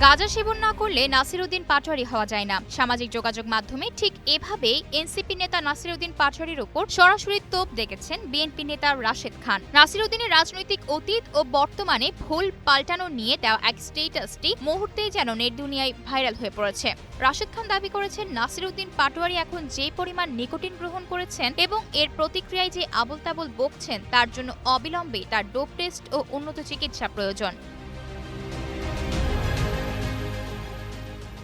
গাঁজা সেবন না করলে নাসিরউদ্দিন পাটোয়ারি হওয়া যায় না। সামাজিক যোগাযোগ মাধ্যমে ঠিক এভাবেই এনসিপি নেতা নাসিরউদ্দিন পাটোয়ারির উপর সরাসরি তোপ দেখেছেন বিএনপি নেতা রাশেদ খান। নাসিরউদ্দিনের রাজনৈতিক অতীত ও বর্তমানে ভুল পাল্টানো নিয়ে দেওয়া এক স্ট্যাটাসটি মুহূর্তেই যেন নেট দুনিয়ায় ভাইরাল হয়ে পড়েছে। রাশেদ খান দাবি করেছেন, নাসিরউদ্দিন পাটোয়ারি এখন যে পরিমাণ নিকোটিন গ্রহণ করেছেন এবং এর প্রতিক্রিয়ায় যে আবল তাবল বকছেন, তার জন্য অবিলম্বে তার ডোপ টেস্ট ও উন্নত চিকিৎসা প্রয়োজন।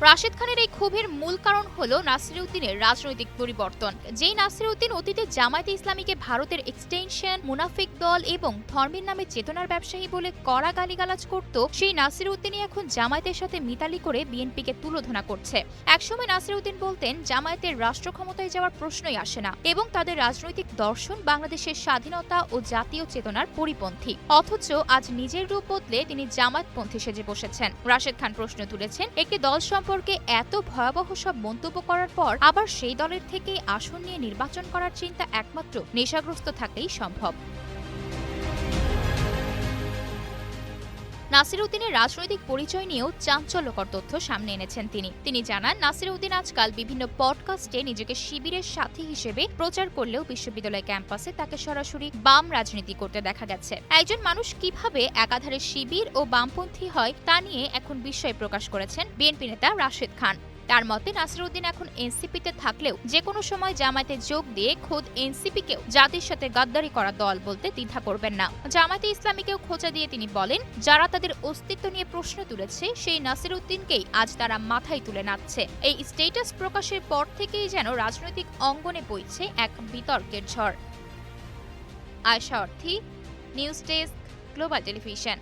রাশেদ খানের এই ক্ষোভের মূল কারণ হল নাসিরউদ্দিনের রাজনৈতিক পরিবর্তন। যেই নাসিরউদ্দিন অতীতে জামায়াতে ইসলামীকে ভারতের এক্সটেনশন, মুনাফিক দল এবং ধর্মের নামে চেতনার ব্যবসায়ী বলে কড়া গালিগালাজ করত, সেই নাসিরউদ্দিনই এখন জামায়াতের সাথে মিতালি করে বিএনপিকে তুলোধনা করছে। একসময় নাসিরউদ্দিন বলতেন, জামায়াতের রাষ্ট্র ক্ষমতায় যাওয়ার প্রশ্নই আসে না এবং তাদের রাজনৈতিক দর্শন বাংলাদেশের স্বাধীনতা ও জাতীয় চেতনার পরিপন্থী। অথচ আজ নিজের রূপ বদলে তিনি জামায়াতপন্থী সেজে বসেছেন। রাশেদ খান প্রশ্ন তুলেছেন, একটি দল সম্পর্কে এত ভয়াবহ সব মন্তব্য করার পর আবার সেই দলের থেকে আসন নিয়ে নির্বাচন করার চিন্তা একমাত্র নেশাগ্রস্ত থাকলেই সম্ভব। নাসিরউদ্দিনের রাজনৈতিক পরিচয় নিয়েও চাঞ্চল্যকর তথ্য সামনে এনেছেন তিনি জানান, নাসিরউদ্দিন আজকাল বিভিন্ন পডকাস্টে নিজেকে শিবিরের সাথী হিসেবে প্রচার করলেও বিশ্ববিদ্যালয় ক্যাম্পাসে তাকে সরাসরি বাম রাজনীতি করতে দেখা গেছে। একজন মানুষ কিভাবে একাধারে শিবির ও বামপন্থী হয় তা নিয়ে এখন বিস্ময় প্রকাশ করেছেন বিএনপি নেতা রাশেদ খান। তার মতে, নাসিরউদ্দিন এখন এনসিপিতে থাকলেও যে কোনো সময় জামায়াতে যোগ দিয়ে খোদ এনসিপিকেও জাতির সাথে গাদ্দারি করা দল বলতে দ্বিধা করবেন না। জামায়াতে ইসলামীকেও খোঁচা দিয়ে তিনি বলেন, যারা তাদের অস্তিত্ব নিয়ে প্রশ্ন তুলেছে সেই নাসিরউদ্দিনকেই আজ তারা মাথায় তুলে নাচছে। এই স্ট্যাটাস প্রকাশের পর থেকেই যেন রাজনৈতিক অঙ্গনে বইছে এক বিতর্কের ঝড়। আয়েশা অর্থী, নিউজ ডেস্ক, গ্লোবাল টেলিভিশন।